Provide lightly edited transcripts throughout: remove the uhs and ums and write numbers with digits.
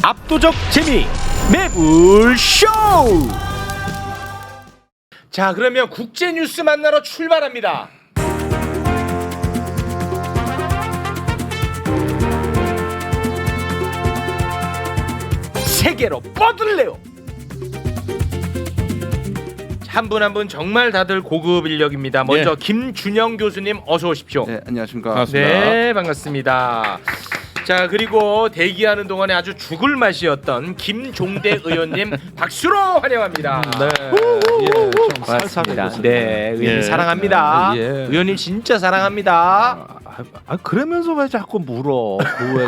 압도적 재미 매불쇼. 자, 그러면 국제 뉴스 만나러 출발합니다. 세계로 뻗을래요. 한 분 한 분 정말 다들 고급 인력입니다. 먼저 예. 김준영 교수님 어서 오십시오. 네, 안녕하십니까. 반갑습니다. 네, 반갑습니다. 자, 그리고 대기하는 동안에 아주 죽을 맛이었던 김종대 의원님 박수로 환영합니다. 네, 좀 맞습니다. 살살해보세요. 네, 의원님 예. 사랑합니다. 예. 의원님 진짜 사랑합니다. 그러면서 왜 자꾸 물어?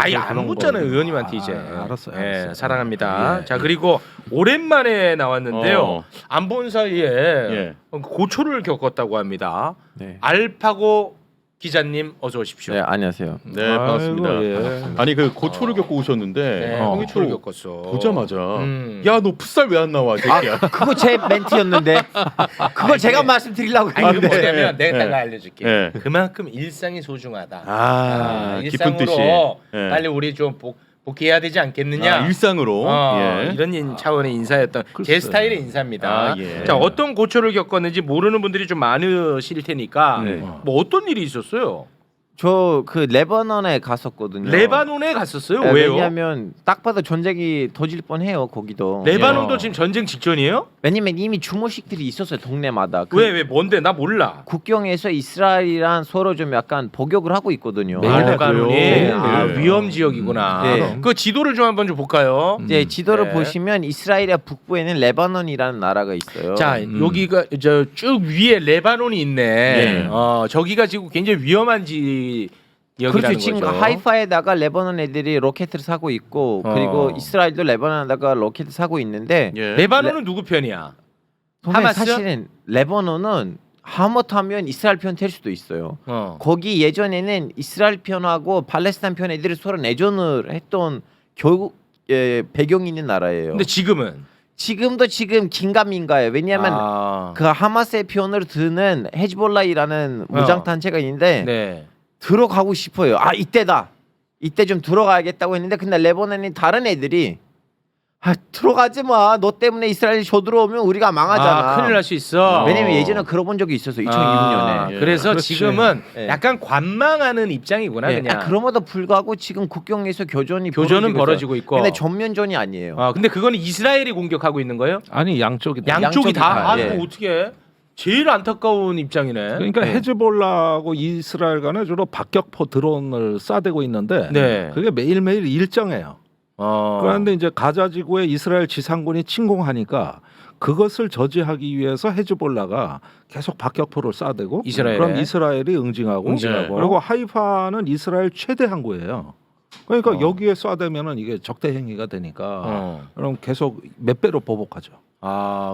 아니 안 묻잖아요 의원님한테 이제. 알았어요. 예, 사랑합니다. 예. 자, 그리고 오랜만에 나왔는데요. 안 본 사이에 예. 고초를 겪었다고 합니다. 네. 알파고 기자님 어서 오십시오. 네, 안녕하세요. 네, 반갑습니다. 아이고, 예. 아니 그 고초를 겪고 오셨는데 네, 형이 고초를 또 겪었어. 보자마자 음. 야 너 풋살 왜 안 나와 새끼야. 그거 제 멘트였는데 그걸 제가 말씀드리려고 아니 이거 했는데 뭐냐면 내가 네. 딱 알려줄게. 네. 그만큼 일상이 소중하다. 깊은 뜻이. 일상으로 예. 빨리 우리 좀 복귀해야 되지 않겠느냐. 일상으로 어, 예. 이런 차원의 인사였던 제 글쎄요. 스타일의 인사입니다. 아, 예. 자, 어떤 고초를 겪었는지 모르는 분들이 좀 많으실 테니까 네. 뭐 어떤 일이 있었어요? 저 그 레바논에 갔었거든요. 레바논에 갔었어요? 네, 왜요? 왜냐하면 딱 봐도 전쟁이 터질 뻔해요 거기도. 레바논도 예. 지금 전쟁 직전이에요? 왜냐면 이미 주모식들이 있었어요 동네마다. 왜 뭔데? 나 몰라. 국경에서 이스라엘이랑 서로 좀 약간 복역을 하고 있거든요. 매일 레바논이 매일. 위험 지역이구나. 네. 그 지도를 좀 한번 좀 볼까요? 이제 지도를 네. 보시면 이스라엘의 북부에는 레바논이라는 나라가 있어요. 자, 여기가 저 쭉 위에 레바논이 있네. 예. 저기가 지금 굉장히 위험한 지역이라는 그렇죠. 지금 거죠. 하이파에다가 레바논 애들이 로켓을 사고 있고 그리고 이스라엘도 레바논에다가 로켓을 사고 있는데 예. 레바논은 누구 편이야? 선생님, 하마스? 사실은 레바논은 하마터면 이스라엘 편 될 수도 있어요. 거기 예전에는 이스라엘 편하고 팔레스타인 편 애들이 서로 내전을 했던 결국 배경이 있는 나라예요. 근데 지금은 지금도 지금 긴가민가예요. 왜냐하면 그 하마스의 편을 드는 헤즈볼라이라는 무장 단체가 있는데 네. 들어가고 싶어요. 아 이때다. 이때 좀 들어가야겠다고 했는데 근데 레바논이 다른 애들이 들어가지 마. 너 때문에 이스라엘이 쳐들어오면 우리가 망하잖아. 큰일 날 수 있어. 왜냐면 예전에 들어본 적이 있었어. 2006년에. 예. 그래서 그렇지. 지금은 예. 약간 관망하는 입장이구나 그냥. 그럼에도 불구하고 지금 국경에서 교전은 벌어지고 있고. 근데 전면전이 아니에요. 근데 그거는 이스라엘이 공격하고 있는 거예요? 아니 양쪽이 다. 양쪽이 다. 다, 예. 뭐 어떻게 해? 제일 안타까운 입장이네. 그러니까 네. 헤즈볼라하고 이스라엘 간에 주로 박격포 드론을 쏴대고 있는데 네. 그게 매일매일 일정해요. 어. 그런데 이제 가자 지구에 이스라엘 지상군이 침공하니까 그것을 저지하기 위해서 헤즈볼라가 계속 박격포를 쏴대고 이스라엘에? 그럼 이스라엘이 응징하고 그리고 하이파는 이스라엘 최대 항구예요. 그러니까 여기에 쏴대면은 이게 적대 행위가 되니까 그럼 계속 몇 배로 보복하죠.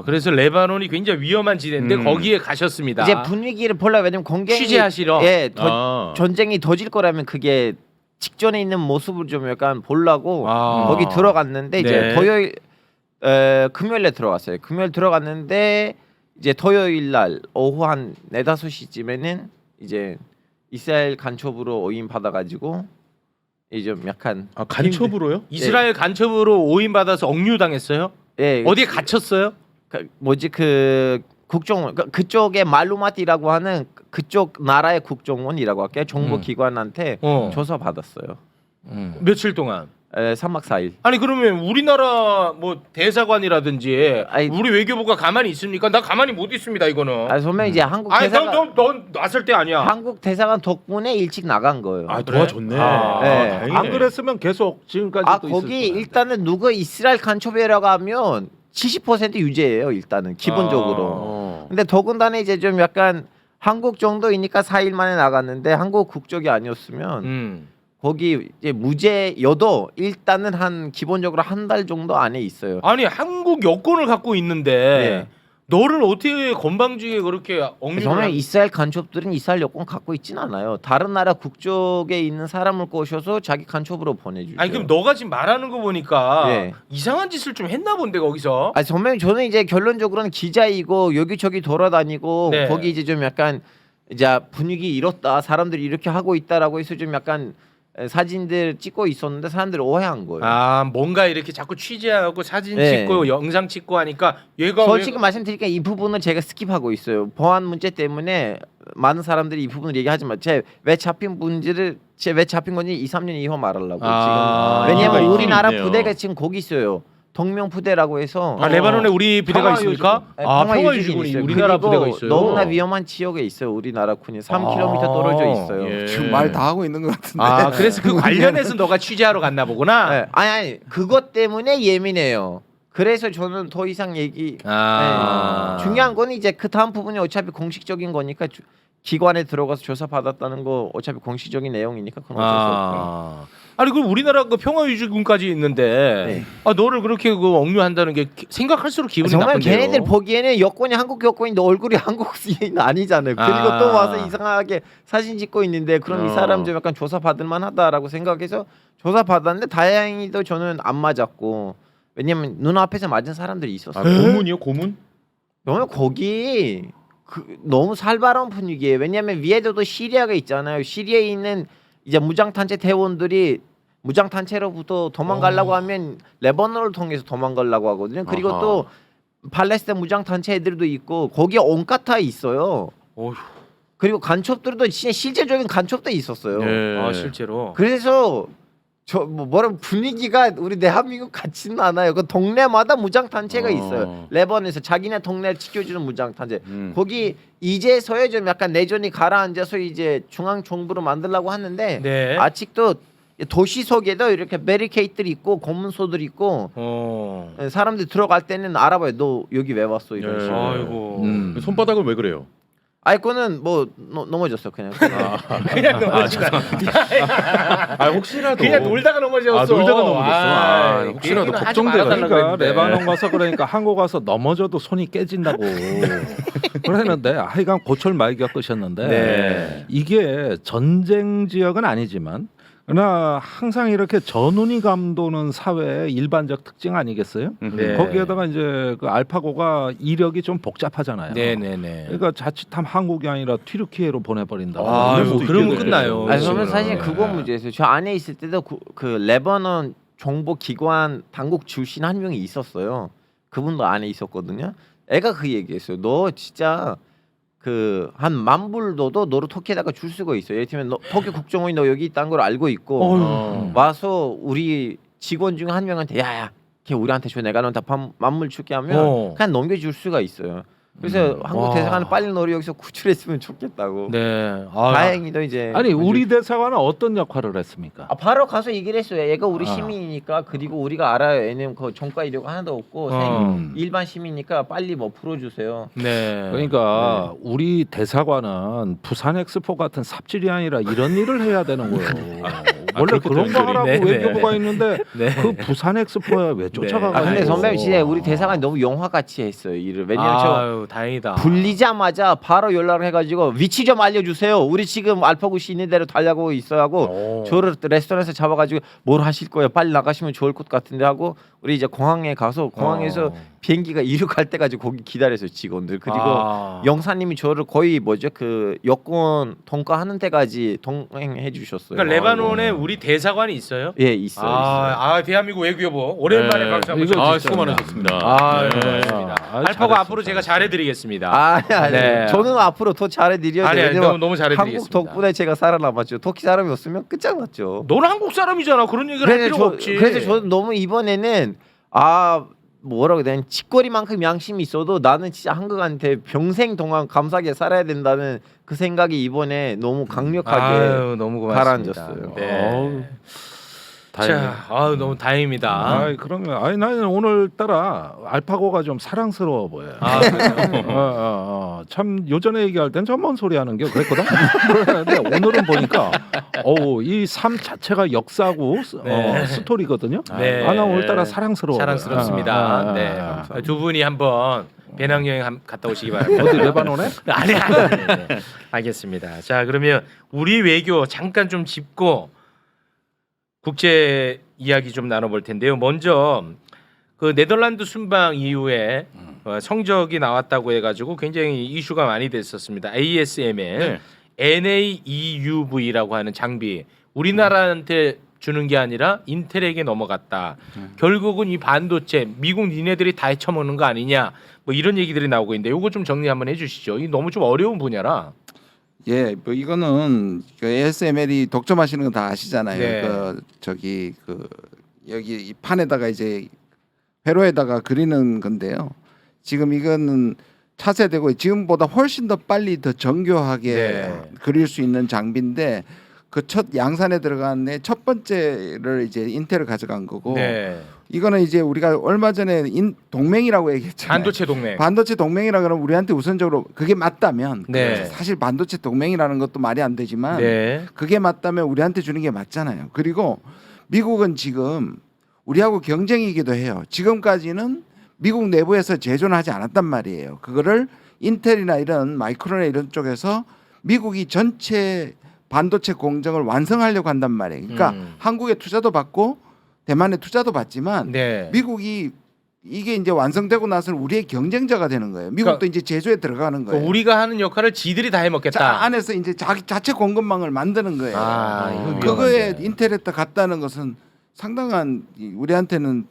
그래서 레바논이 굉장히 위험한 지대인데 거기에 가셨습니다. 이제 분위기를 보려고 왜냐면 공격이 취재하시러? 전쟁이 더질 거라면 그게 직전에 있는 모습을 좀 약간 보려고 아. 거기 들어갔는데 이제 네. 토요일 금요일에 들어갔어요. 금요일 들어갔는데 이제 토요일 날 오후 한 4-5시쯤에는 이제 이스라엘 간첩으로 오인 받아가지고 이제 좀 약간 간첩으로요? 이스라엘 간첩으로 오인 받아서 억류당했어요? 예, 어디에 갇혔어요? 그 국정원 그쪽에 말루마티라고 하는 그쪽 나라의 국정원이라고 할게요. 정보기관한테 조사 받았어요. 며칠 동안? 3박 4일. 아니 그러면 우리나라 뭐 대사관이라든지 아니, 우리 외교부가 가만히 있습니까? 나 가만히 못 있습니다 이거는. 소명 이제 한국 아니 대사관 넌 놨을 때 아니야. 한국 대사관 덕분에 일찍 나간 거예요. 도와줬네. 네. 다행이네. 안 그랬으면 계속 지금까지 거기 일단은 누가 이스라엘 간첩이라고 하면 70% 유죄예요. 일단은 기본적으로. 근데 더군다나 이제 좀 약간 한국 정도이니까 4일 만에 나갔는데 한국 국적이 아니었으면 거기 이제 무죄여도 일단은 한 기본적으로 한 달 정도 안에 있어요. 아니 한국 여권을 갖고 있는데 네. 너를 어떻게 건방지게 그렇게 억류를 정말 이스라엘 간첩들은 이스라엘 여권 갖고 있진 않아요. 다른 나라 국적에 있는 사람을 꼬셔서 자기 간첩으로 보내주죠. 아니 그럼 너가 지금 말하는 거 보니까 네. 이상한 짓을 좀 했나 본데 거기서. 정말 저는 이제 결론적으로는 기자이고 여기저기 돌아다니고 네. 거기 이제 좀 약간 이제 분위기 이렇다 사람들이 이렇게 하고 있다라고 해서 좀 약간 사진들 찍고 있었는데 사람들이 오해한 거예요. 아 뭔가 이렇게 자꾸 취재하고 사진 네. 찍고 영상 찍고 하니까 얘가 솔직히 말씀드리니까 이 부분은 제가 스킵하고 있어요. 보안 문제 때문에 많은 사람들이 이 부분을 얘기하지만 제 왜 잡힌 문제를 제 왜 잡힌 건지 2, 3년 이후 말하려고 아, 지금. 왜냐하면 이유가 우리나라 있긴 있네요. 부대가 지금 거기 있어요. 동명 부대라고 해서 아 레바논에 우리 부대가 평화유지군. 있습니까? 네, 아 평화유지군이 평화유지군이 있어요. 우리나라 그리고 부대가 있어요. 너무나 위험한 지역에 있어요. 우리나라 군이 3km 떨어져 있어요. 예. 지금 말 다 하고 있는 것 같은데. 아 그래서 그 관련해서 너가 취재하러 갔나 보구나. 네. 아니 그것 때문에 예민해요. 그래서 저는 더 이상 얘기. 아. 네. 중요한 건 이제 그 다음 부분이 어차피 공식적인 거니까 기관에 들어가서 조사 받았다는 거 어차피 공식적인 내용이니까 그건 어쩔 수 없고. 아. 아니 그럼 우리나라 그 평화유지군까지 있는데 네. 아 너를 그렇게 그 억류한다는 게 생각할수록 기분이 정말 나쁜데요. 걔네들 보기에는 여권이 한국 여권인데 얼굴이 한국인 아니잖아요. 그리고 아. 또 와서 이상하게 사진 찍고 있는데 그럼 이 어. 사람 좀 약간 조사 받을 만하다라고 생각해서 조사 받았는데 다행히도 저는 안 맞았고 왜냐면 눈앞에서 맞은 사람들이 아, 있었어요. 고문이요? 고문? 너무 거기 너무 살벌한 분위기예요. 왜냐하면 위에도 시리아가 있잖아요. 시리아에 있는 이제 무장단체 대원들이 무장단체로부터 도망가려고 하면 레바논을 통해서 도망가려고 하거든요. 그리고 아하. 또 팔레스타인 무장단체 애들도 있고 거기에 온갖 다 있어요. 어휴. 그리고 간첩들도 진짜 실제적인 간첩도 있었어요. 예. 아 실제로. 그래서 뭐라 분위기가 우리 대한민국 같지는 않아요. 그 동네마다 무장 단체가 있어요. 레번에서 자기네 동네를 지켜주는 무장 단체. 거기 이제서야 좀 약간 내전이 가라앉아서 이제 중앙 정부로 만들려고 하는데 네. 아직도 도시 속에도 이렇게 베리케이트들이 있고 검문소들이 있고 사람들이 들어갈 때는 알아봐요. 너 여기 왜 왔어 이런 네. 식으로. 아이고. 손바닥을 왜 그래요? 아이 거는 뭐 넘어졌어 그냥. 그냥 넘어지고. 아 혹시라도 그냥 놀다가 넘어졌어. 아, 놀다가 넘어졌어. 아, 혹시라도 그 얘기는 하지 걱정돼가지고. 말아달라고 그러니까 했는데. 레바논 가서 그러니까 한국 가서 넘어져도 손이 깨진다고 그랬는데 하여간 고철 많이 겪으셨는데 네. 이게 전쟁 지역은 아니지만 그러나 항상 이렇게 전운이 감도는 사회의 일반적 특징 아니겠어요? 네. 거기에다가 이제 그 알파고가 이력이 좀 복잡하잖아요. 네네네. 그러니까 자칫하면 한국이 아니라 튀르키예로 보내버린다. 아, 이럴 수도 그러면 있겠네요. 끝나요. 아니 저는 그렇죠. 사실 네. 그거 문제였어요. 저 안에 있을 때도 그 레바논 정보기관 당국 출신 한 명이 있었어요. 그분도 안에 있었거든요. 애가 그 얘기했어요. 너 진짜 그 한 10,000불 너를 터키에다가 줄 수가 있어요. 예를 들면 터키 국정원이 너 여기 있다는 걸 알고 있고 와서 우리 직원 중 한 명한테 야야 걔 우리한테 줘 내가 넌 다 10,000불 줄게 하면 그냥 넘겨줄 수가 있어요. 그래서 한국 와. 대사관은 빨리 너를 여기서 구출했으면 좋겠다고. 네. 아, 다행히도 이제 아니 우리 대사관은 어떤 역할을 했습니까? 바로 가서 얘기를 했어요. 얘가 우리 아. 시민이니까 그리고 우리가 알아요. 얘는 그 정가 이력 하나도 없고 일반 시민이니까 빨리 뭐 풀어주세요. 네. 그러니까 우리 대사관은 부산 엑스포 같은 삽질이 아니라 이런 일을 해야 되는 거예요. 원래 그렇게 그런 거 연결이. 하라고 네, 네. 외교부가 있는데 네. 그 부산 엑스포에 왜 쫓아가고? 아 근데 아이고. 선배님 진짜 우리 대사관이 너무 영화 같이 했어요. 일을 왜냐면 저 아유, 다행이다. 불리자마자 바로 연락을 해가지고 위치 좀 알려주세요. 우리 지금 알파고시 있는 대로 달려고 있어야 하고 저를 레스토랑에서 잡아가지고 뭘 하실 거예요? 빨리 나가시면 좋을 것 같은데 하고 우리 이제 공항에 가서 공항에서 비행기가 이륙할 때까지 거기 기다렸어요 직원들. 그리고 영사님이 저를 거의 뭐죠 그 여권 통과하는 데까지 동행해 주셨어요. 그러니까 레바논에 우리 대사관이 있어요? 예 있어요. 있어요. 아 대한민국 외교부 오랜만에 네. 박수 한번 이거 쳐주세요. 아 수고 많으셨습니다. 아, 네. 고맙습니다. 아, 알파고 잘했어, 앞으로 제가 잘했어. 잘해드리겠습니다. 아니 네. 저는 앞으로 더 잘해드려야 아니, 돼요. 아니, 왜냐면 너무 잘해드리겠습니다. 한국 덕분에 제가 살아남았죠. 터키 사람이 없으면 끝장났죠. 너는 한국 사람이잖아. 그런 얘기를 할 필요가 없지. 그래서 저는 너무 이번에는 뭐라고 해야 되나 짓거리만큼 양심이 있어도 나는 진짜 한국한테 평생 동안 감사하게 살아야 된다는 그 생각이 이번에 너무 강력하게 아유, 너무 고맙습니다. 가라앉았어요. 네. 자, 아유, 너무 다행입니다. 아, 그러면 아니 나는 오늘따라 알파고가 좀 사랑스러워 보여요. 아, 그래요? 참 요전에 얘기할 땐 전먼 소리 하는 게 그랬거든. 그런데 오늘은 보니까 이 삶 자체가 역사고 네. 스토리거든요. 네. 나 오늘따라 사랑스러워. 사랑스럽습니다. 네. 감사합니다. 두 분이 한번 배낭여행 갔다 오시기 바랍니다. 어디 레바논에? 아니. 알겠습니다. 자, 그러면 우리 외교 잠깐 좀 짚고 국제 이야기 좀 나눠볼 텐데요. 먼저 그 네덜란드 순방 이후에 성적이 나왔다고 해가지고 굉장히 이슈가 많이 됐었습니다. ASM의 네. NAEUV라고 하는 장비 우리나라한테 주는 게 아니라 인텔에게 넘어갔다. 결국은 이 반도체 미국 니네들이 다 헤쳐먹는 거 아니냐. 뭐 이런 얘기들이 나오고 있는데 이거 좀 정리 한번 해주시죠. 이 너무 좀 어려운 분야라. 예, 뭐 이거는 그 ASML이 독점하시는 건 다 아시잖아요. 네. 여기 이 판에다가 이제 회로에다가 그리는 건데요. 지금 이거는 차세되고 지금보다 훨씬 더 빨리 더 정교하게 네. 그릴 수 있는 장비인데 그 첫 양산에 들어간 첫 번째를 이제 인텔을 가져간 거고 네. 이거는 이제 우리가 얼마 전에 동맹이라고 얘기했잖아요. 반도체 동맹. 반도체 동맹이라 그러면 우리한테 우선적으로 그게 맞다면 네. 사실 반도체 동맹이라는 것도 말이 안 되지만 네. 그게 맞다면 우리한테 주는 게 맞잖아요. 그리고 미국은 지금 우리하고 경쟁이기도 해요. 지금까지는 미국 내부에서 제조는 하지 않았단 말이에요. 그거를 인텔이나 이런 마이크론이나 이런 쪽에서 미국이 전체 반도체 공정을 완성하려고 한단 말이에요. 그러니까 한국에 투자도 받고 대만에 투자도 받지만 네. 미국이 이게 이제 완성되고 나서는 우리의 경쟁자가 되는 거예요. 미국도 그러니까 이제 제조에 들어가는 거예요. 우리가 하는 역할을 지들이 다 해먹겠다. 자, 안에서 이제 자체 공급망을 만드는 거예요. 아, 이거 그거에 위험한데. 인텔에다 갔다는 것은 상당한 우리한테는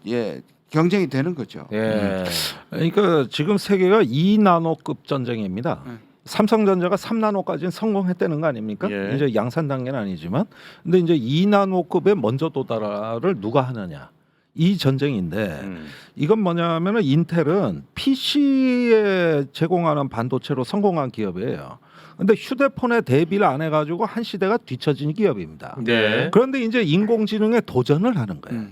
경쟁이 되는 거죠. 예. 그러니까 지금 세계가 2나노급 전쟁입니다. 네. 삼성전자가 3나노까지는 성공했다는 거 아닙니까? 예. 이제 양산 단계는 아니지만, 근데 이제 2나노급에 먼저 도달을 누가 하느냐 이 전쟁인데 이건 뭐냐면은 인텔은 PC에 제공하는 반도체로 성공한 기업이에요. 근데 휴대폰에 대비를 안 해가지고 한 시대가 뒤처진 기업입니다. 네. 그런데 이제 인공지능에 도전을 하는 거예요.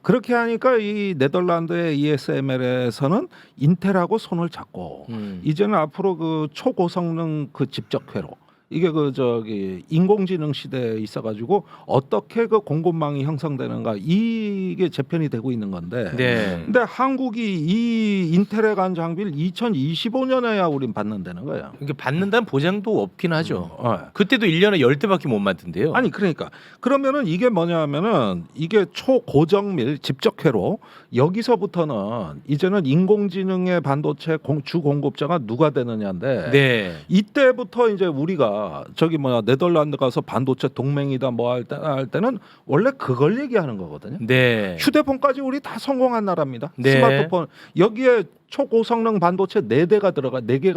그렇게 하니까 이 네덜란드의 ESML에서는 인텔하고 손을 잡고 이제는 앞으로 그 초고성능 그 집적회로 이게 그 저기 인공지능 시대에 있어가지고 어떻게 그 공급망이 형성되는가 이게 재편이 되고 있는 건데. 네. 근데 한국이 이 인텔에 간 장비를 2025년에야 우린 받는다는 거예요. 이게 받는다는 보장도 없긴 하죠. 어. 그때도 1년에 10대밖에 못 만든대요. 아니 그러니까 그러면은 이게 뭐냐면은 이게 초고정밀 집적회로 여기서부터는 이제는 인공지능의 반도체 주 공급자가 누가 되느냐인데 네. 이때부터 이제 우리가 저기 뭐야 네덜란드 가서 반도체 동맹이다 뭐 할 때는 원래 그걸 얘기하는 거거든요. 네. 휴대폰까지 우리 다 성공한 나라입니다. 네. 스마트폰 여기에 초고성능 반도체 4개가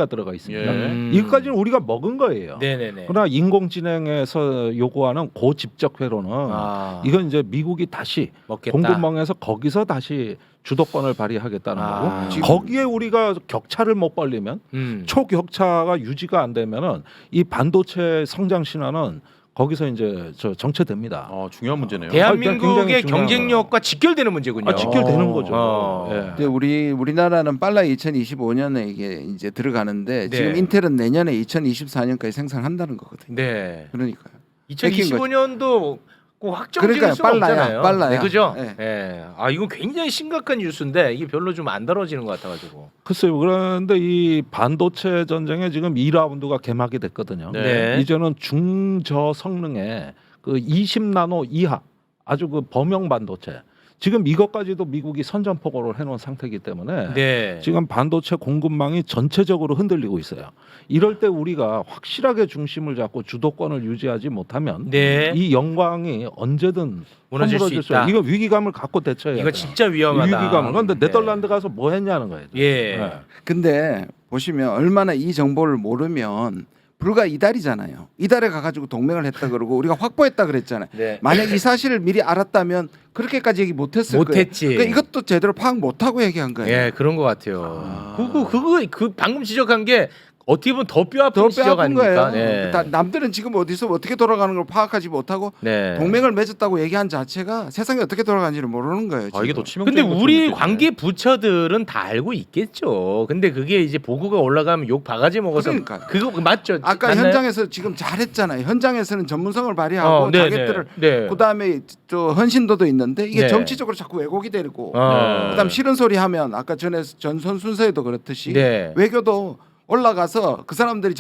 들어가 있습니다. 예. 이것까지는 우리가 먹은 거예요. 네네네. 그러나 인공지능에서 요구하는 고집적회로는 아, 이건 이제 미국이 다시 먹겠다. 공급망에서 거기서 다시 주도권을 발휘하겠다는 아. 거고 거기에 우리가 격차를 못 벌리면 초격차가 유지가 안 되면은 이 반도체 성장 신화는 거기서 이제 정체됩니다. 중요한 문제네요. 대한민국의 굉장히 중요한 경쟁력과 직결되는 문제군요. 직결되는 거죠. 어. 예. 근데 우리나라는 빨라 2025년에 이게 이제 들어가는데 네. 지금 인텔은 내년에 2024년까지 생산한다는 거거든요. 네. 그러니까요. 2025년도 꼭 확정지을 그러니까요. 수가 빨라요. 없잖아요. 빨라요. 네, 그죠? 네. 예. 아 이건 굉장히 심각한 뉴스인데 이게 별로 좀 안 다뤄지는 것 같아가지고. 글쎄요. 그런데 이 반도체 전쟁에 지금 2라운드가 개막이 됐거든요. 네. 이제는 중저성능의 그 20나노 이하 아주 그 범용 반도체 지금 이것까지도 미국이 선전포고를 해놓은 상태이기 때문에 네. 지금 반도체 공급망이 전체적으로 흔들리고 있어요. 이럴 때 우리가 확실하게 중심을 잡고 주도권을 유지하지 못하면 네. 이 영광이 언제든 무너질 수 허물어질 있다. 이거 위기감을 갖고 대처해야 돼요. 이거 진짜 위험하다. 위기감을. 그런데 네. 네덜란드 가서 뭐 했냐는 거예요. 예. 네. 근데 보시면 얼마나 이 정보를 모르면 불과 이달이잖아요. 이달에 가가지고 동맹을 했다 그러고 우리가 확보했다 그랬잖아요. 네. 만약 이 사실을 미리 알았다면 그렇게까지 얘기 못했을 거예요. 못했지. 그러니까 이것도 제대로 파악 못하고 얘기한 거예요. 예, 그런 것 같아요. 그거 방금 지적한 게 어떻게 보면 더 뼈아픈 더 지적 빼앗은 아닙니까? 거예요. 네. 남들은 지금 어디서 어떻게 돌아가는 걸 파악하지 못하고 네. 동맹을 맺었다고 얘기한 자체가 세상이 어떻게 돌아가는지를 모르는 거예요. 아, 이게 지금. 더 치명. 근데 우리 관계 부처들은 다 알고 있겠죠. 근데 그게 이제 보고가 올라가면 욕 바가지 먹어서 그러니까요. 그거 맞죠? 아까 맞나요? 현장에서 지금 잘했잖아요. 현장에서는 전문성을 발휘하고 네, 자기들을 네. 그다음에 저 헌신도도 있는데 이게 네. 정치적으로 자꾸 왜곡이 되고 어. 그다음 싫은 소리 하면 아까 전에 전선 순서에도 그렇듯이 네. 외교도 올라가서 그 사람들이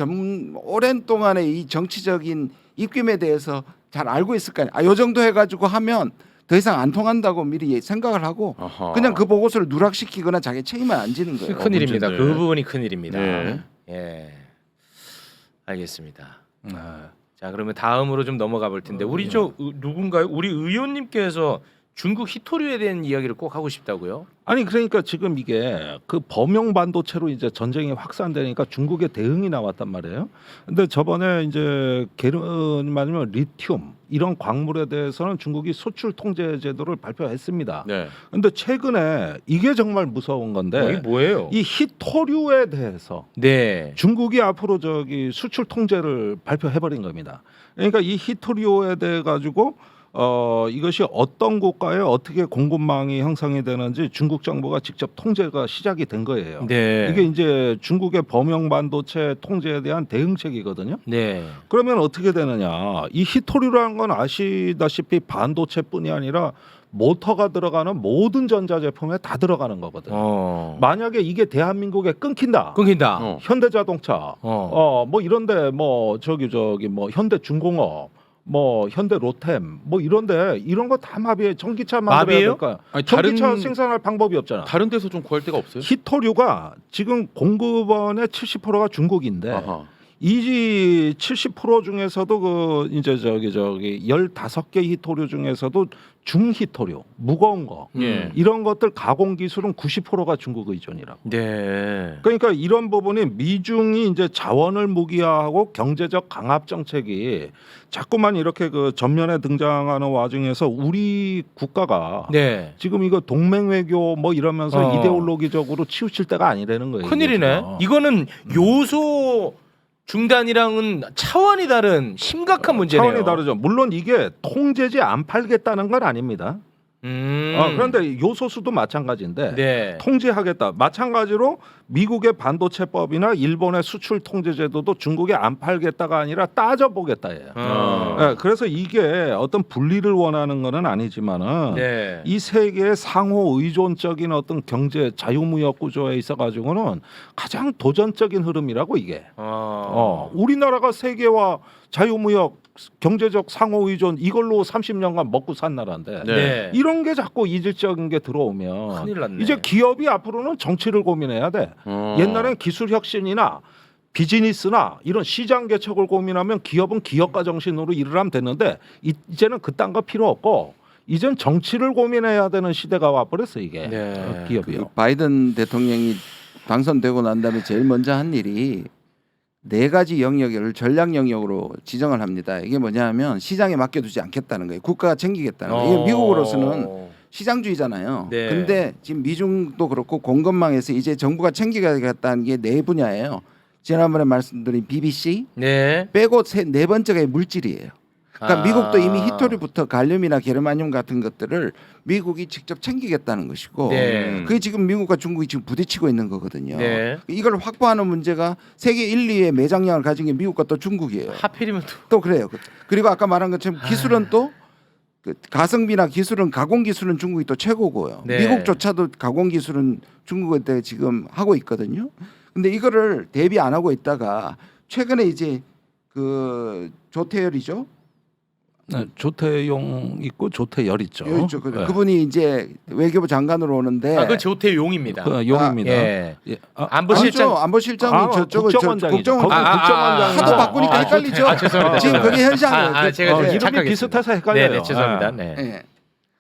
오랜 동안의 이 정치적인 입김에 대해서 잘 알고 있을 거 아니에요. 요 정도 해가지고 하면 더 이상 안 통한다고 미리 생각을 하고 아하. 그냥 그 보고서를 누락시키거나 자기 책임을 안 지는 거예요. 큰일입니다. 그 문제인데. 부분이 큰일입니다. 네. 예. 알겠습니다. 자 그러면 다음으로 좀 넘어가 볼 텐데 우리 누군가요? 우리 의원님께서 중국 히토류에 대한 이야기를 꼭 하고 싶다고요? 아니 그러니까 지금 이게 그 범용 반도체로 이제 전쟁이 확산되니까 중국의 대응이 나왔단 말이에요. 근데 저번에 이제 게르 아니면 리튬 이런 광물에 대해서는 중국이 수출 통제 제도를 발표했습니다. 네. 근데 최근에 이게 정말 무서운 건데 이게 뭐예요? 이 히토류에 대해서 네. 중국이 앞으로 저기 수출 통제를 발표해 버린 겁니다. 그러니까 이 히토류에 대해 가지고 이것이 어떤 국가에 어떻게 공급망이 형성이 되는지 중국 정부가 직접 통제가 시작이 된 거예요. 네. 이게 이제 중국의 범용 반도체 통제에 대한 대응책이거든요. 네. 그러면 어떻게 되느냐? 이 히토류라는 건 아시다시피 반도체뿐이 아니라 모터가 들어가는 모든 전자제품에 다 들어가는 거거든요. 만약에 이게 대한민국에 끊긴다. 끊긴다. 현대자동차, 뭐 이런데 뭐 저기 뭐 현대중공업. 뭐 현대 로템 뭐 이런데 이런 거 다 마비해. 전기차 만들어야 마비예요? 될까? 아니, 전기차 생산할 방법이 없잖아. 다른 데서 좀 구할 데가 없어요? 히토류가 지금 공급원의 70%가 중국인데 아하. 이 70% 중에서도 그 이제 저기 15개 히토류 중에서도 중히토류 무거운 거 예. 이런 것들 가공 기술은 90%가 중국 의존이라고. 네. 그러니까 이런 부분이 미중이 이제 자원을 무기화하고 경제적 강압 정책이 자꾸만 이렇게 그 전면에 등장하는 와중에서 우리 국가가 네. 지금 이거 동맹 외교 뭐 이러면서 어. 이데올로기적으로 치우칠 때가 아니라는 거예요. 큰일이네. 이게 지금. 이거는 요소 중단이랑은 차원이 다른 심각한 문제네요. 차원이 다르죠. 물론 이게 통제지 안 팔겠다는 건 아닙니다. 그런데 요소수도 마찬가지인데 네. 통제하겠다. 마찬가지로 미국의 반도체법이나 일본의 수출 통제 제도도 중국에 안 팔겠다가 아니라 따져보겠다예요. 네, 그래서 이게 어떤 분리를 원하는 것은 아니지만은 네. 이 세계의 상호 의존적인 어떤 경제 자유무역 구조에 있어 가지고는 가장 도전적인 흐름이라고 이게. 우리나라가 세계와 자유무역 경제적 상호 의존 이걸로 30년간 먹고 산 나라인데 네. 이런 게 자꾸 이질적인 게 들어오면 큰일 났네. 이제 기업이 앞으로는 정치를 고민해야 돼. 옛날엔 기술 혁신이나 비즈니스나 이런 시장 개척을 고민하면 기업은 기업가 정신으로 일을 하면 되는데 이제는 그딴 거 필요 없고 이젠 정치를 고민해야 되는 시대가 와버렸어 이게. 네. 기업이요. 그 바이든 대통령이 당선되고 난 다음에 제일 먼저 한 일이 4가지 영역을 전략 영역으로 지정을 합니다. 이게 뭐냐면 시장에 맡겨두지 않겠다는 거예요. 국가가 챙기겠다는 거예요. 이게 미국으로서는 시장주의잖아요. 네. 근데 지금 미중도 그렇고 공급망에서 이제 정부가 챙기겠다는 게 4분야예요. 지난번에 말씀드린 BBC 네. 빼고 네 번째가 물질이에요. 그러니까 아. 미국도 이미 히토류부터 갈륨이나 게르마늄 같은 것들을 미국이 직접 챙기겠다는 것이고 네. 그게 지금 미국과 중국이 지금 부딪히고 있는 거거든요. 네. 이걸 확보하는 문제가 세계 1, 2의 매장량을 가진 게 미국과 또 중국이에요. 하필이면 또 또 그래요. 그리고 아까 말한 것처럼 기술은 또 그 가성비나 기술은 가공 기술은 중국이 또 최고고요. 네. 미국조차도 가공 기술은 중국한테 지금 하고 있거든요. 근데 이거를 대비 안 하고 있다가 최근에 이제 그 조태열이죠. 네, 조태용 있고 조태열 있죠. 있죠. 네. 그분이 이제 외교부 장관으로 오는데 그 조태용입니다. 그 용입니다. 예. 예. 안보실장 안보실장이 저쪽을 국정원장이죠. 국정원장 하도 바꾸니까 헷갈리죠. 죄송합니다. 지금 그게 현상이에요. 제가 좀 이름이 착각했습니다. 비슷해서 헷갈려요. 네, 죄송합니다. 네. 예.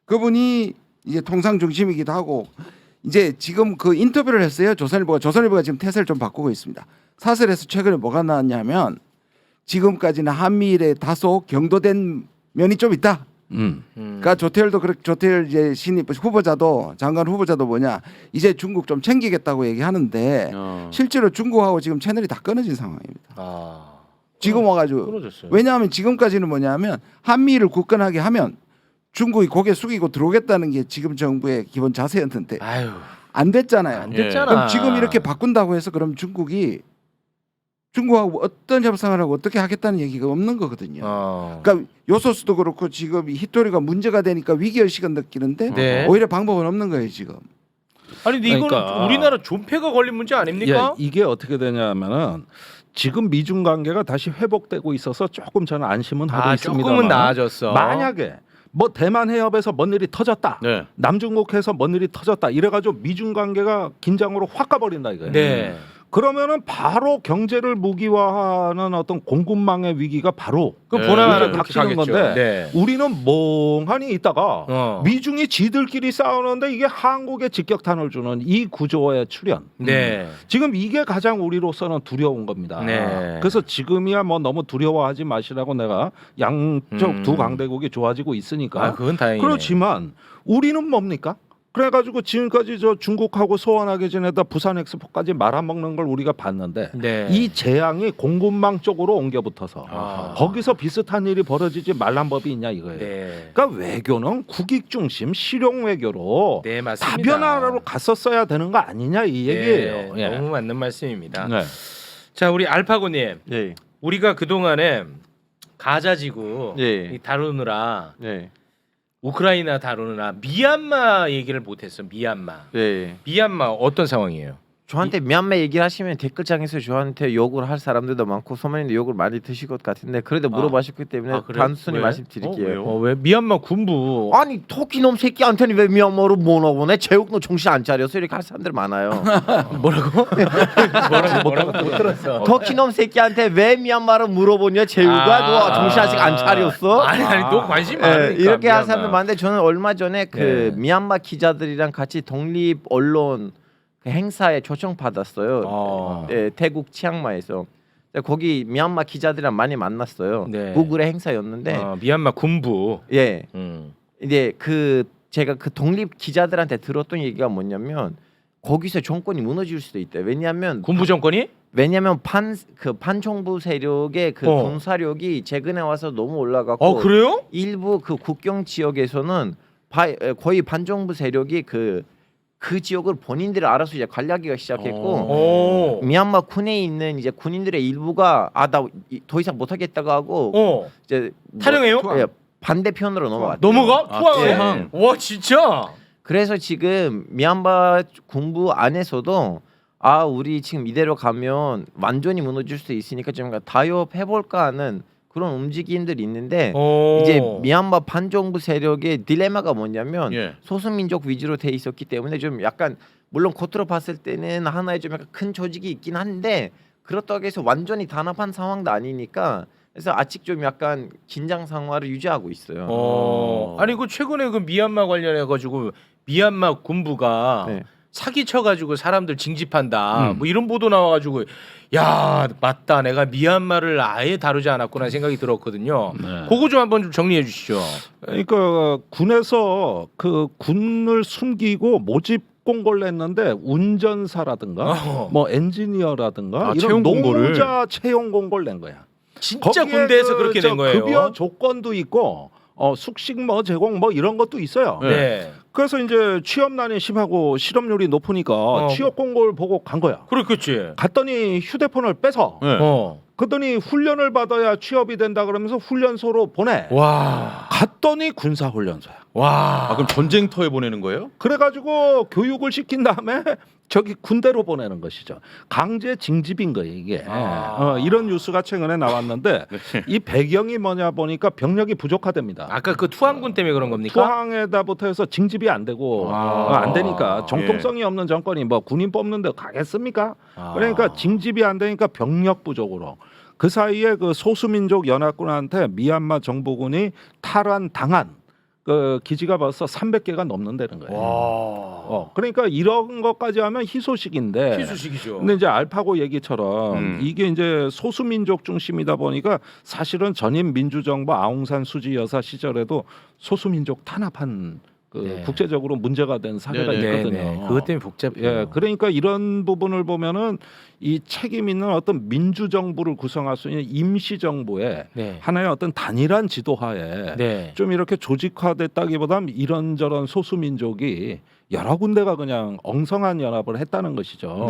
그분이 이제 통상 중심이기도 하고 이제 지금 그 인터뷰를 했어요. 조선일보가 지금 태세를 좀 바꾸고 있습니다. 사설에서 최근에 뭐가 나왔냐면 지금까지는 한미일에 다소 경도된 면이 좀 있다. 그러니까 조태열 이제 신입 후보자도 장관 후보자도 뭐냐 이제 중국 좀 챙기겠다고 얘기하는데 실제로 중국하고 지금 채널이 다 끊어진 상황입니다. 지금 와가지고 끊어졌어요. 왜냐하면 지금까지는 뭐냐면 한미일을 굳건하게 하면 중국이 고개 숙이고 들어오겠다는 게 지금 정부의 기본 자세였는데 아유, 안 됐잖아요. 안 됐잖아. 그럼 지금 이렇게 바꾼다고 해서 그럼 중국이 중국하고 어떤 협상을 하고 어떻게 하겠다는 얘기가 없는 거거든요. 그러니까 요소수도 그렇고 지금 이 히토리가 문제가 되니까 위기의식은 느끼는데 네. 오히려 방법은 없는 거예요 지금. 아니 근데 이거는 그러니까. 우리나라 존폐가 걸린 문제 아닙니까? 예, 이게 어떻게 되냐면은 지금 미중 관계가 다시 회복되고 있어서 조금 저는 안심은 하고 있습니다. 조금은 나아졌어. 만약에 뭐 대만 해협에서 뭔 일이 터졌다. 네. 남중국해에서 뭔 일이 터졌다. 이래가지고 미중 관계가 긴장으로 확 가버린다 이거예요. 네. 그러면은 바로 경제를 무기화하는 어떤 공급망의 위기가 바로 그 네. 보나마나 그렇게 그렇게 닥치는 가겠죠. 건데 네. 우리는 멍하니 있다가 어. 미중이 지들끼리 싸우는데 이게 한국에 직격탄을 주는 이 구조의 출현. 네. 지금 이게 가장 우리로서는 두려운 겁니다. 네. 그래서 지금이야 뭐 너무 두려워하지 마시라고 내가 양쪽 두 음. 강대국이 좋아지고 있으니까. 아, 그건 다행이네. 그렇지만 우리는 뭡니까? 그래가지고 지금까지 저 중국하고 소원하게 지내다 부산 엑스포까지 말아먹는 걸 우리가 봤는데 네. 이 재앙이 공급망 쪽으로 옮겨붙어서 아. 거기서 비슷한 일이 벌어지지 말란 법이 있냐 이거예요. 네. 그러니까 외교는 국익 중심 실용 외교로 네, 맞습니다. 다변화로 갔었어야 되는 거 아니냐 이 얘기예요. 네, 예. 너무 맞는 말씀입니다. 네. 자, 우리 알파고님, 네. 우리가 그 동안에 가자지구 예. 다루느라 네. 우크라이나 다루느라 미얀마 얘기를 못했어. 미얀마. 네. 미얀마 어떤 상황이에요? 저한테 미얀마 얘기를 하시면 댓글창에서 저한테 욕을 할 사람들도 많고 소매님도 욕을 많이 드실 것 같은데 그래도 물어보셨기 때문에 아, 그래요? 단순히 왜? 말씀드릴게요. 왜요? 왜 미얀마 군부? 아니 토끼놈 새끼한테는 왜 미얀마로 모노보내? 제국노 정신 안 차려서 이렇게 할 사람들 많아요. 뭐라고 못 들었어. 터키놈 새끼한테 왜 미얀마를 물어보냐? 제우가 너 정신 아직 안 차렸어? 아니 너 관심 많으니까. 예, 이렇게 할 미얀마. 사람들 많은데 저는 얼마 전에 그 네. 미얀마 기자들이랑 같이 독립 언론 그 행사에 초청 받았어요. 어. 예, 태국 치앙마이에서 거기 미얀마 기자들이랑 많이 만났어요. 네. 구글의 행사였는데 미얀마 군부. 예, 음. 이제 그 제가 그 독립 기자들한테 들었던 얘기가 뭐냐면 거기서 정권이 무너질 수도 있대. 왜냐하면 군부 정권이? 반정부 세력의 그 어. 군사력이 최근에 와서 너무 올라갔고 그래요? 일부 그 국경 지역에서는 거의 반정부 세력이 그 지역을 본인들이 알아서 이제 관리하기가 시작했고 오. 미얀마 군에 있는 이제 군인들의 일부가 나 더 이상 못하겠다고 하고 이제 탈영해요? 예, 반대편으로 넘어갔대요. 넘어가? 아, 투항해? 투항. 와 진짜? 그래서 지금 미얀마 군부 안에서도 우리 지금 이대로 가면 완전히 무너질 수 있으니까 좀 타협해볼까 하는 그런 움직임들이 있는데 이제 미얀마 반정부 세력의 딜레마가 뭐냐면 예. 소수민족 위주로 돼 있었기 때문에 좀 약간 물론 겉으로 봤을 때는 하나의 좀 약간 큰 조직이 있긴 한데 그렇다고 해서 완전히 단합한 상황도 아니니까 그래서 아직 좀 약간 긴장 상황을 유지하고 있어요. 아니 그 최근에 그 미얀마 관련해 가지고 미얀마 군부가 네. 사기 쳐가지고 사람들 징집한다 뭐 이런 보도 나와가지고 야 맞다 내가 미얀마를 아예 다루지 않았구나 생각이 들었거든요. 네. 그거 좀 한번 좀 정리해 주시죠. 그러니까 군에서 그 군을 숨기고 모집 공고를 했는데 운전사라든가 뭐 엔지니어라든가 이런 채용 공고를. 노무자 채용 공고를 낸 거야. 진짜 거기에 군대에서 그 그렇게 된 거예요. 급여 조건도 있고 숙식 뭐 제공 뭐 이런 것도 있어요. 네. 그래서 이제 취업난이 심하고 실업률이 높으니까 취업 공고를 보고 간 거야. 그렇겠지. 갔더니 휴대폰을 빼서 네. 그랬더니 훈련을 받아야 취업이 된다 그러면서 훈련소로 보내. 와. 갔더니 군사훈련소야. 와. 그럼 전쟁터에 보내는 거예요? 그래가지고 교육을 시킨 다음에 저기 군대로 보내는 것이죠. 강제 징집인 거예요 이게. 이런 뉴스가 최근에 나왔는데 이 배경이 뭐냐 보니까 병력이 부족하답니다. 아까 그 투항군 때문에 그런 겁니까? 투항에다부터 해서 징집이 안 되고 안 되니까 정통성이 없는 정권이 뭐 군인 뽑는데 가겠습니까? 그러니까 징집이 안 되니까 병력 부족으로 그 사이에 그 소수민족 연합군한테 미얀마 정부군이 탈환 당한 그 기지가 벌써 300개가 넘는다는 거예요. 그러니까 이런 것까지 하면 희소식인데. 희소식이죠. 근데 이제 알파고 얘기처럼 이게 이제 소수민족 중심이다 보니까 사실은 전임 민주정부 아웅산 수지 여사 시절에도 소수민족 탄압한 그 국제적으로 문제가 된 사례가 있거든요. 그것 때문에 복잡해요. 예, 그러니까 이런 부분을 보면은 이 책임 있는 어떤 민주 정부를 구성할 수 있는 임시 정부의 하나의 어떤 단일한 지도하에 좀 이렇게 조직화됐다기보다는 이런저런 소수민족이 여러 군데가 그냥 엉성한 연합을 했다는 것이죠.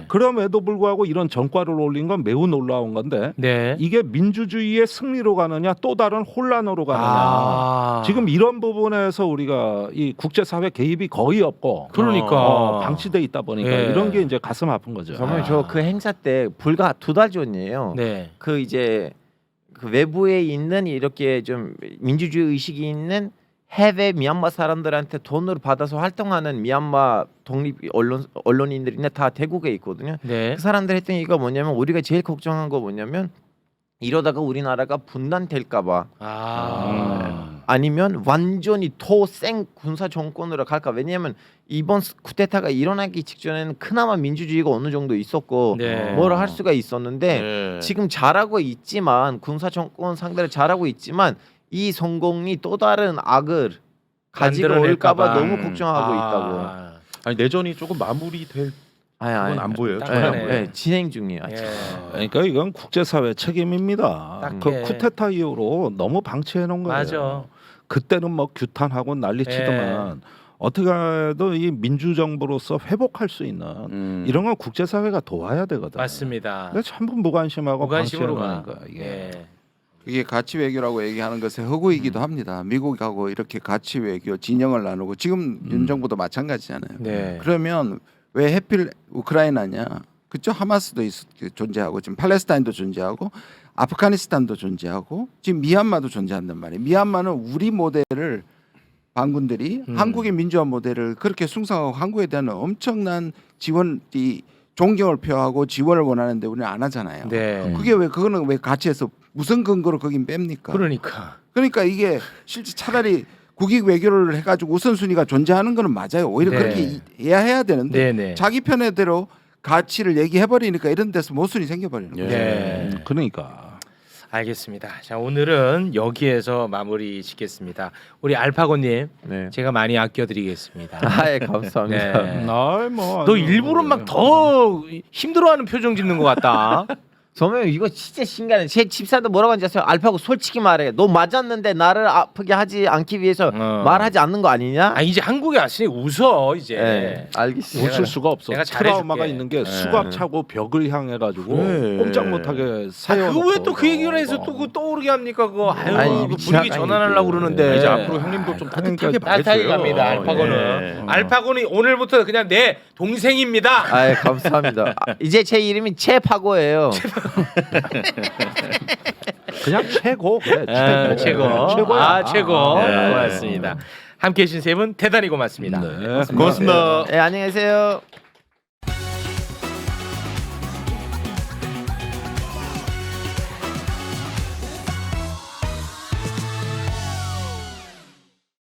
그럼에도 불구하고 이런 전과를 올린 건 매우 놀라운 건데 이게 민주주의의 승리로 가느냐 또 다른 혼란으로 가느냐 지금 이런 부분에서 우리가 이 국제사회 개입이 거의 없고 그러니까 방치돼 있다 보니까 이런 게 이제 가슴 아픈 거죠. 정말 저 그 행사 때 불과 2달 전이에요. 그 이제 그 외부에 있는 이렇게 좀 민주주의 의식이 있는 해외 미얀마 사람들한테 돈을 받아서 활동하는 미얀마 독립 언론인들이나 다 대국에 있거든요. 네. 그 사람들 했더니 이거 뭐냐면 우리가 제일 걱정한 거 뭐냐면 이러다가 우리나라가 분단될까봐 아니면 완전히 더 센 군사 정권으로 갈까. 왜냐하면 이번 쿠데타가 일어나기 직전에는 그나마 민주주의가 어느 정도 있었고 네. 뭘 할 수가 있었는데 네. 지금 잘하고 있지만 군사 정권 상대로 잘하고 있지만 이 성공이 또 다른 악을 가지고 만들어낼까봐. 올까봐 너무 걱정하고 있다고. 아니 내전이 조금 마무리될 그건 안 보여요. 딱 네, 네, 진행 중이에요. 아직. 그러니까 이건 국제사회 책임입니다. 딱 그 해. 쿠데타 이후로 너무 방치해 놓은 거예요. 맞아. 그때는 뭐 규탄하고 난리치더만 어떻게 해도 이 민주정부로서 회복할 수 있는 이런 건 국제사회가 도와야 되거든. 맞습니다. 근데 전부 무관심하고 무관심으로 방치해 놓은 가. 거야 이게. 예. 이게 가치 외교라고 얘기하는 것의 허구이기도 합니다. 미국하고 이렇게 가치 외교 진영을 나누고 지금 윤 정부도 마찬가지잖아요. 네. 그러면 왜 해필 우크라이나냐? 그죠? 하마스도 존재하고 지금 팔레스타인도 존재하고 아프가니스탄도 존재하고 지금 미얀마도 존재한단 말이에요. 미얀마는 우리 모델을 반군들이 한국의 민주화 모델을 그렇게 숭상하고 한국에 대한 엄청난 지원, 이 존경을 표하고 지원을 원하는데 우리는 안 하잖아요. 네. 그게 왜 그거는 왜 가치에서 무슨 근거로 거긴 뺍니까? 그러니까 이게 실제 차라리 국익 외교를 해가지고 우선순위가 존재하는 거는 맞아요. 오히려 네. 그렇게 이해해야 되는데 네네. 자기 편의대로 가치를 얘기해버리니까 이런 데서 모순이 생겨버리는 거예요. 네. 그러니까. 알겠습니다. 자, 오늘은 여기에서 마무리 짓겠습니다. 우리 알파고님, 네. 제가 많이 아껴드리겠습니다. 아, 감사합니다. 네. 뭐 너 일부러 막 더 힘들어하는 표정 짓는 것 같다. 저는 이거 진짜 신기하네. 제 집사도 뭐라고 하는지 아세요? 알파고 솔직히 말해. 너 맞았는데 나를 아프게 하지 않기 위해서 말하지 않는 거 아니냐? 아 이제 한국에 왔으니 웃어 이제. 네, 알겠습니다. 웃을 수가 없어. 내가 트라우마가 잘해줄게. 있는 게 네. 수갑 차고 벽을 향해 가지고 그래. 꼼짝 못하게 세워놓고. 그거 왜 또 그 얘기를 해서 또 그 떠오르게 합니까 그거? 아유 아니, 그 분위기 미치겠다, 전환하려고 그러는데. 이제 앞으로 형님도 좀 따뜻하게 따뜻하게 말해줘요. 갑니다 알파고는. 예. 알파고는 오늘부터 그냥 내 동생입니다. 아, 감사합니다. 이제 제 이름이 최파고예요. 그냥 최고 그래. 아, 최고. 최고야. 아 최고. 네. 고맙습니다. 함께해 주신 세 분 대단히 고맙습니다. 네. 고맙습니다. 네, 안녕히 계세요.